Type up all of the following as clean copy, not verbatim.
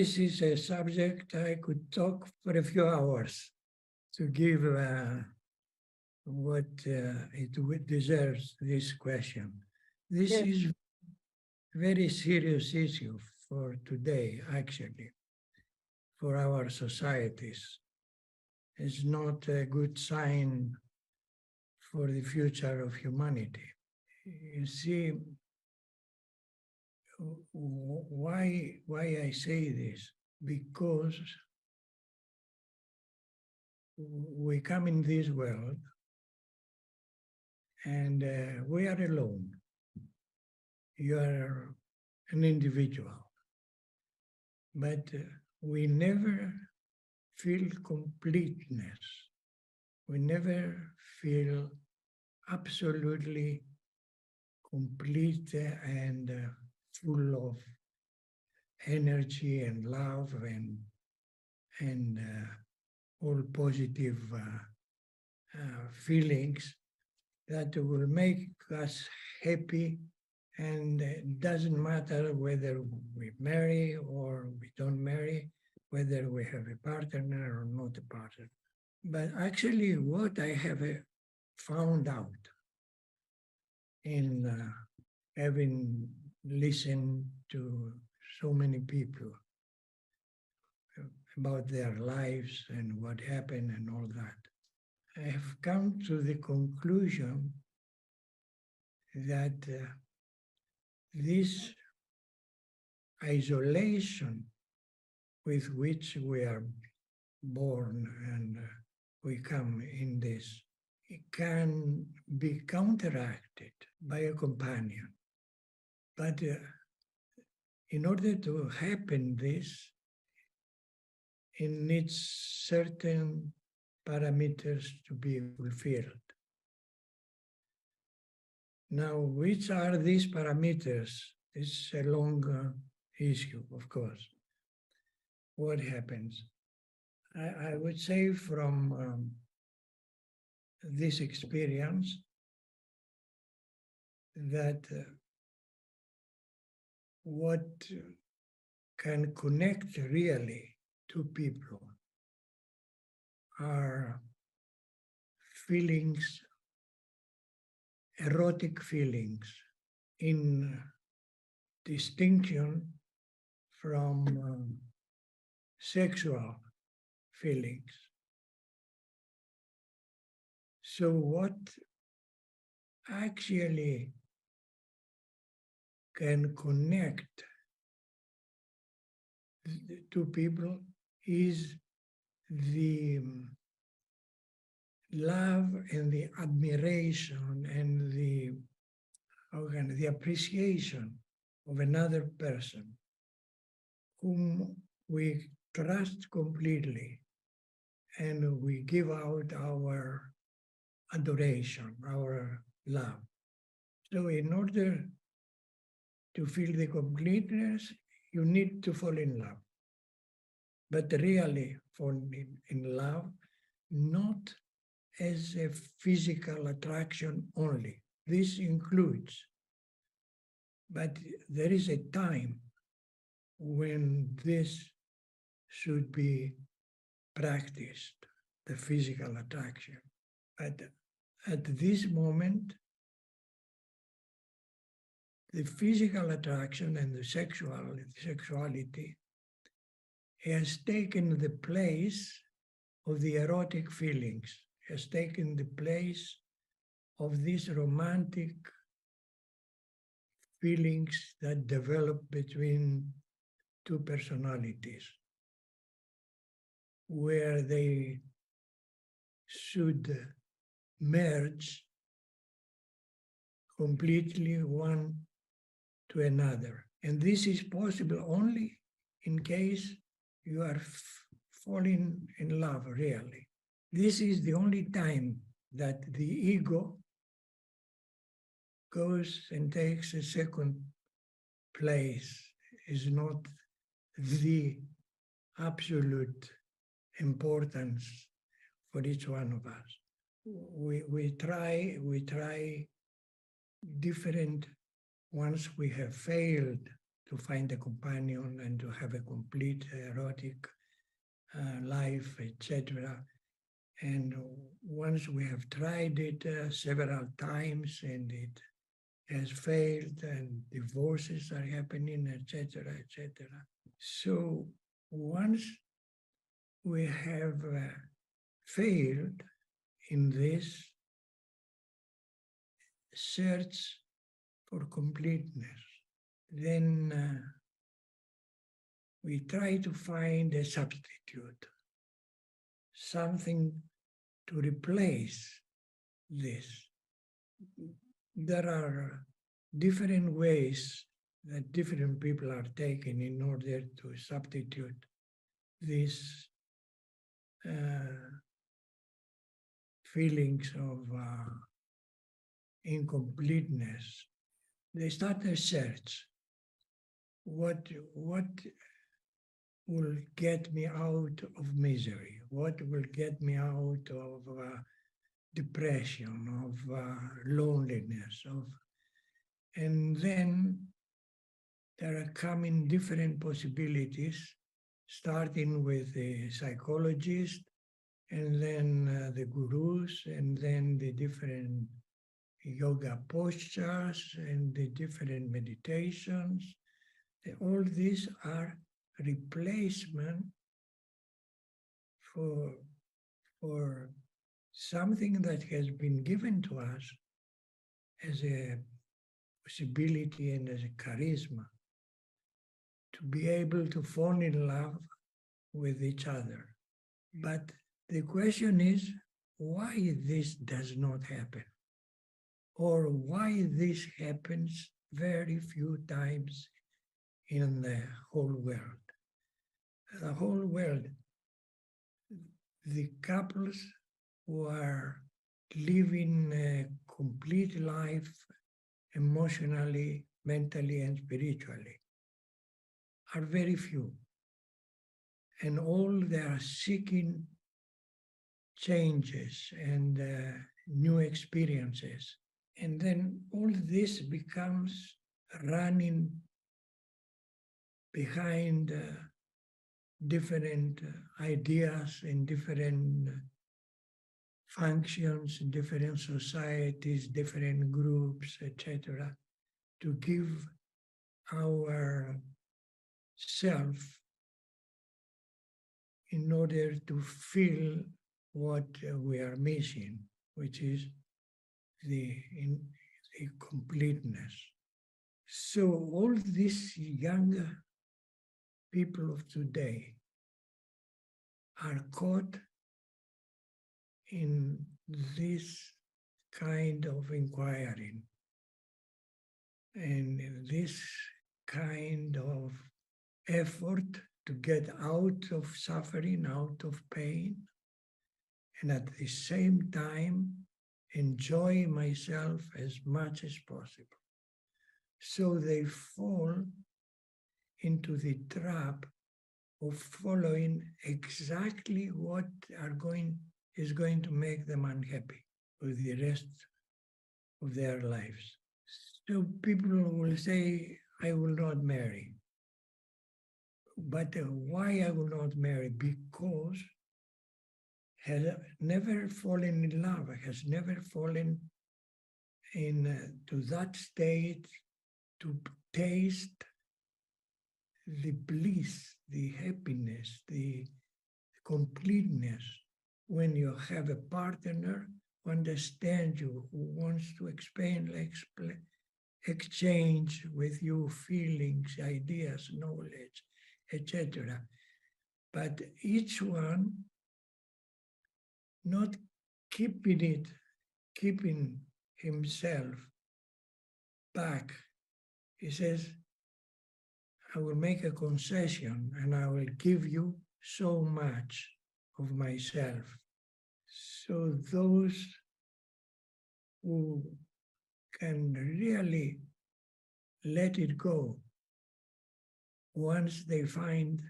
This is a subject I could talk for a few hours to give what it deserves, this question. This Yes. is very serious issue for today, actually, for our societies. It's not a good sign for the future of humanity. You see, why I say this? Because we come in this world and we are alone. You are an individual, but we never feel completeness. We never feel absolutely complete and full of energy and love and all positive feelings that will make us happy. And it doesn't matter whether we marry or we don't marry, whether we have a partner or not a partner. But actually what I have found out in having listened to so many people about their lives and what happened and all that, I have come to the conclusion that this isolation with which we are born and we come in this, it can be counteracted by a companion. But in order to happen this, it needs certain parameters to be fulfilled. Now, which are these parameters? It's a long issue, of course. What happens? I would say from this experience that what can connect really two people are feelings, erotic feelings, in distinction from sexual feelings. So what actually can connect the two people is the love and the admiration and the appreciation of another person whom we trust completely, and we give out our adoration, our love. So in order to feel the completeness, you need to fall in love. But really fall in love, not as a physical attraction only. This includes, but there is a time when this should be practiced, the physical attraction. But at this moment, the physical attraction and the sexuality has taken the place of the erotic feelings, has taken the place of these romantic feelings that develop between two personalities, where they should merge completely one to another. And this is possible only in case you are falling in love, really. This is the only time that the ego goes and takes a second place, is not the absolute importance for each one of us. We try different, once we have failed to find a companion and to have a complete erotic life, etc. And once we have tried it several times and it has failed and divorces are happening, etc., etc. So once we have failed in this search for completeness, then we try to find a substitute, something to replace this. There are different ways that different people are taking in order to substitute these feelings of incompleteness. They start a search. What will get me out of misery? What will get me out of depression, of loneliness, and then there are coming different possibilities, starting with the psychologist, and then the gurus, and then the different yoga postures, and the different meditations. All these are replacement for something that has been given to us as a possibility and as a charisma to be able to fall in love with each other. But the question is why this does not happen, or why this happens very few times in the whole world. The whole world, the couples who are living a complete life emotionally, mentally, and spiritually are very few. And all they are seeking changes and new experiences. And then all this becomes running behind different ideas in different functions, different societies, different groups, etc., to give our self in order to fill what we are missing, which is the completeness. So all these young people of today are caught in this kind of inquiring and in this kind of effort to get out of suffering, out of pain, and at the same time enjoy myself as much as possible. So they fall into the trap of following exactly what is going to make them unhappy with the rest of their lives. So people will say, I will not marry. But why I will not marry? Because has never fallen in love, has never fallen to that state to taste the bliss, the happiness, the completeness when you have a partner who understands you, who wants to exchange with you feelings, ideas, knowledge, etc. But each one not keeping himself back. He says, I will make a concession and I will give you so much of myself. So those who can really let it go once they find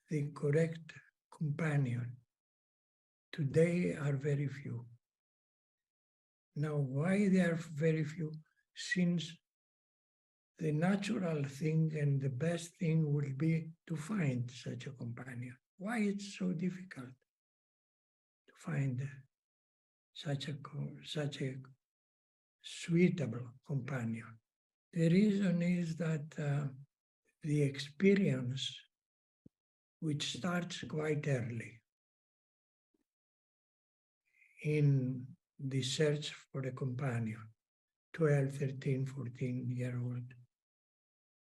the correct companion, today are very few. Now, why they are very few? Since the natural thing and the best thing will be to find such a companion. Why it's so difficult to find such a suitable companion? The reason is that the experience, which starts quite early in the search for a companion, 12, 13, 14-year-old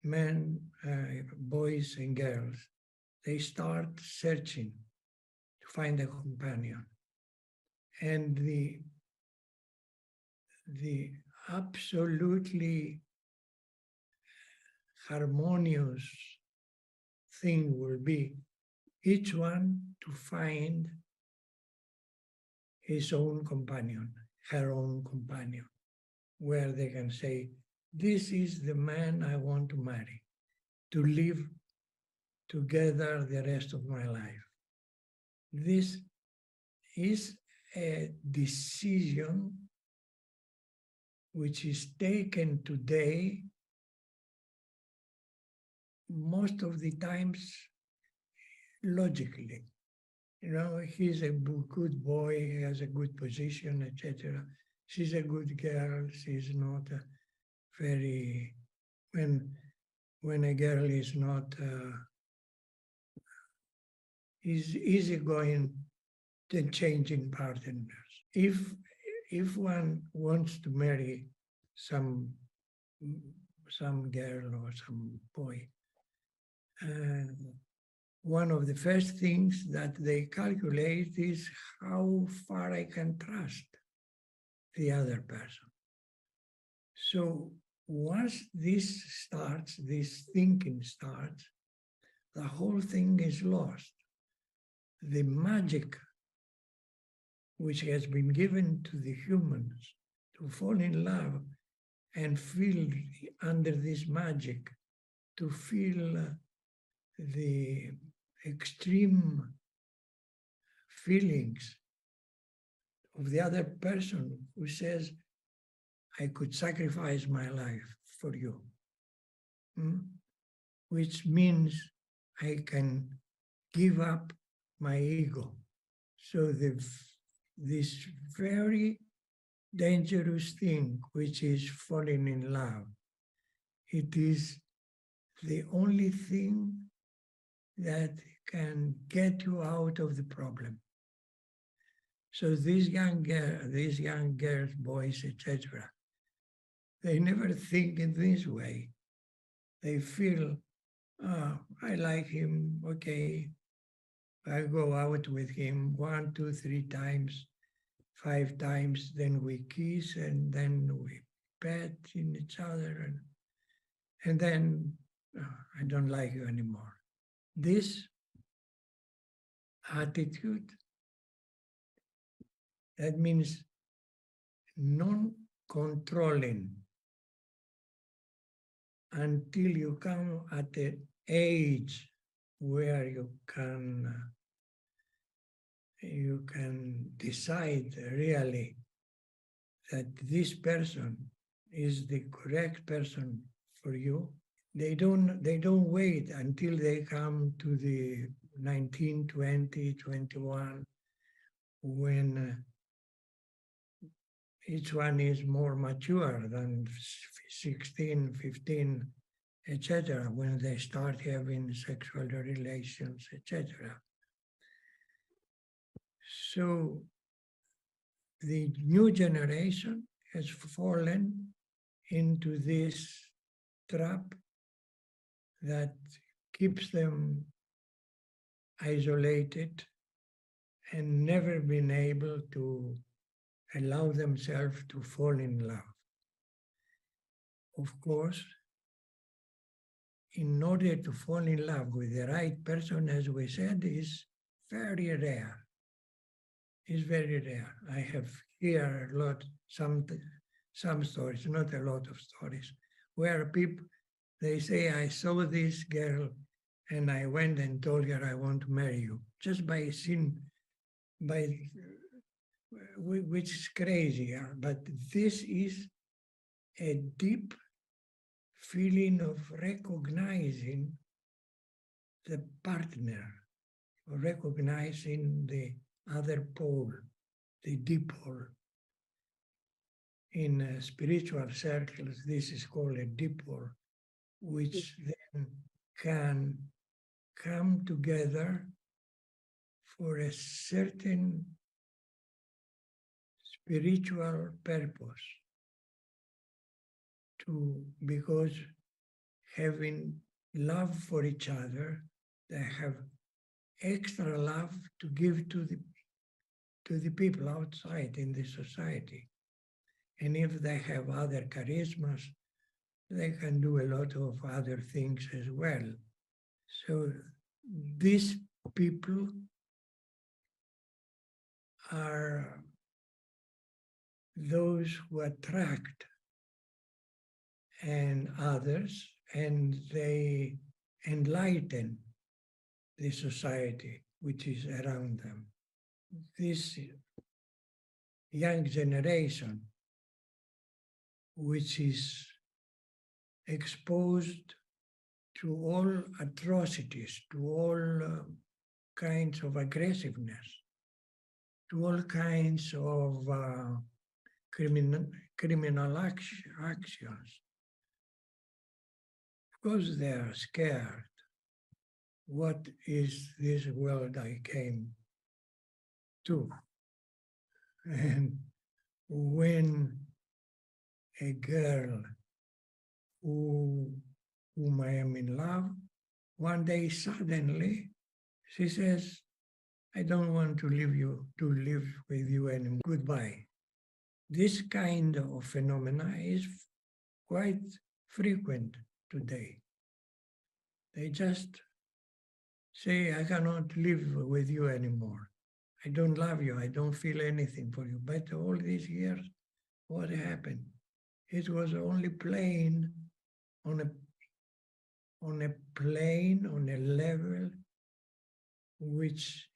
men, boys and girls, they start searching to find a companion. And the absolutely harmonious thing will be each one to find his own companion, her own companion, where they can say, this is the man I want to marry, to live together the rest of my life. This is a decision which is taken today, most of the times logically. You know, he's a good boy, he has a good position, etc. She's a good girl, she's not very, when a girl is not is easygoing, then changing partners. If one wants to marry some girl or some boy, one of the first things that they calculate is how far I can trust the other person. So once this starts, this thinking starts, the whole thing is lost. The magic which has been given to the humans to fall in love and feel under this magic, to feel the extreme feelings of the other person who says, I could sacrifice my life for you, which means I can give up my ego. So this very dangerous thing, which is falling in love, it is the only thing that can get you out of the problem. So these young girls, boys, etc., they never think in this way. They feel, oh, I like him, okay, I go out with him 1, 2, 3 times, 5 times, then we kiss, and then we pet in each other, and then I don't like you anymore. This attitude, that means non-controlling until you come at the age where you can decide really that this person is the correct person for you. They don't wait until they come to the 19, 20, 21, when each one is more mature than 16, 15, etc., when they start having sexual relations, etc. So the new generation has fallen into this trap that keeps them isolated and never been able to allow themselves to fall in love. Of course, in order to fall in love with the right person, as we said, is very rare. It's very rare. I have here a lot, some stories, not a lot of stories, where people, they say, I saw this girl and I went and told her I want to marry you, just by seeing, which is crazy, but this is a deep feeling of recognizing the partner, or recognizing the other pole, the dipole. In spiritual circles, this is called a dipole, which then can come together for a certain spiritual purpose, because having love for each other, they have extra love to give to the people outside in the society. And if they have other charismas, they can do a lot of other things as well. So these people are those who attract and others, and they enlighten the society which is around them. This young generation, which is exposed to all atrocities, to all kinds of aggressiveness, to all kinds of criminal actions, because they are scared. What is this world I came to? And when a girl whom I am in love, one day suddenly she says, I don't want to live with you anymore. Goodbye. This kind of phenomena is quite frequent today. They just say, I cannot live with you anymore. I don't love you. I don't feel anything for you. But all these years, what happened? It was only playing on a level which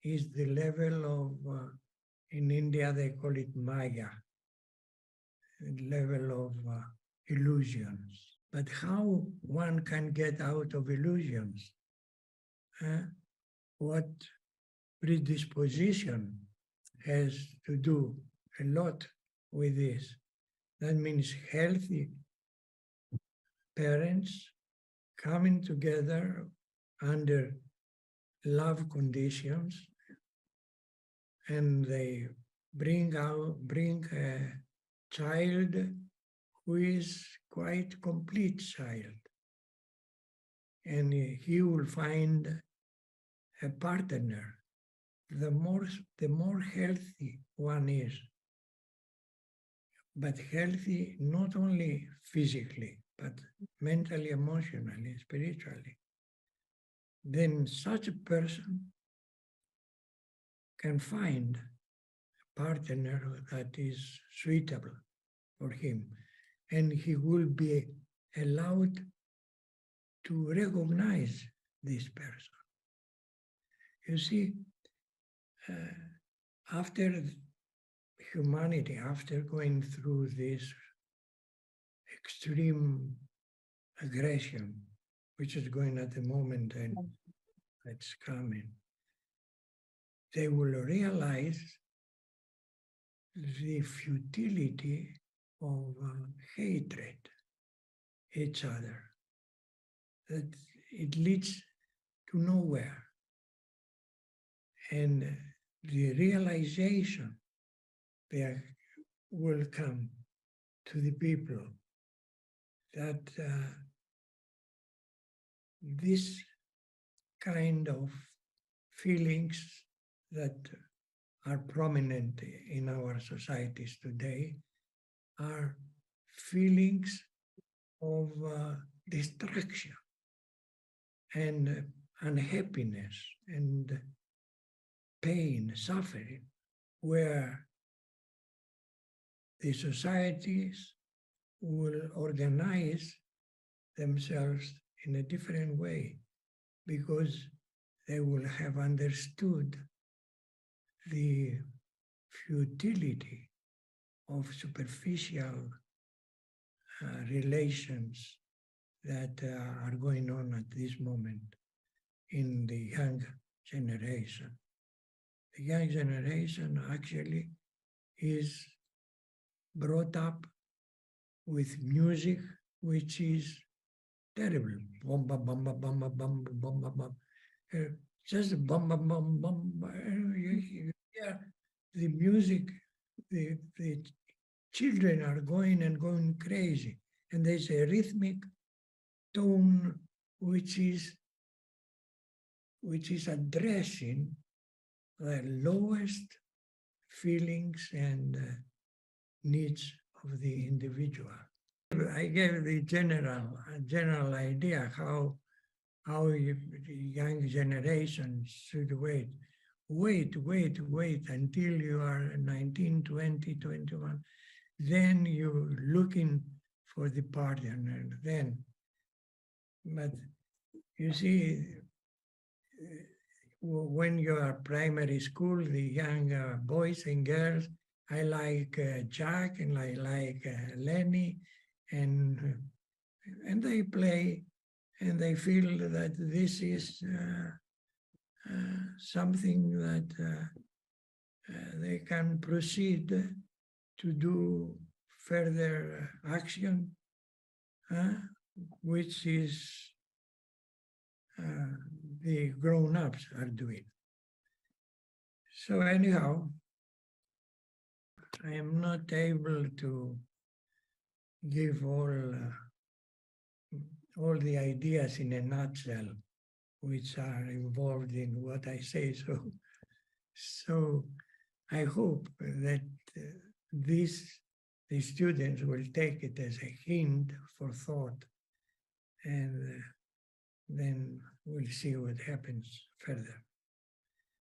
is the level of, in India they call it Maya, the level of illusions. But how one can get out of illusions? What predisposition has to do a lot with this. That means healthy parents coming together under love conditions, and they bring a child who is quite complete child, and he will find a partner. The more healthy one is, but healthy not only physically, but mentally, emotionally, spiritually, then such a person can find a partner that is suitable for him, and he will be allowed to recognize this person. You see, after humanity, after going through this extreme aggression, which is going at the moment and it's coming, they will realize the futility of hatred each other, that it leads to nowhere. And the realization there will come to the people that this kind of feelings that are prominent in our societies today are feelings of destruction and unhappiness and pain, suffering, where the societies will organize themselves in a different way, because they will have understood the futility of superficial relations that are going on at this moment in the young generation. The young generation actually is brought up with music which is terrible. Bum, bum, bum, bum, bum, bum, bum, bum, bum, bum. Just bum, bum, bum, bum. You hear the music, the children are going and going crazy. And there's a rhythmic tone which is addressing the lowest feelings and needs of the individual. I gave the general idea how young generations should wait until you are 19, 20, 21. Then you're looking for the partner. Then, but you see, when you are primary school, the young boys and girls, I like Jack and I like Lenny, and they play, and they feel that this is something that they can proceed to do further action, which is the grown-ups are doing. So anyhow, I am not able to give all the ideas in a nutshell, which are involved in what I say. So I hope that the students will take it as a hint for thought, and then we'll see what happens further.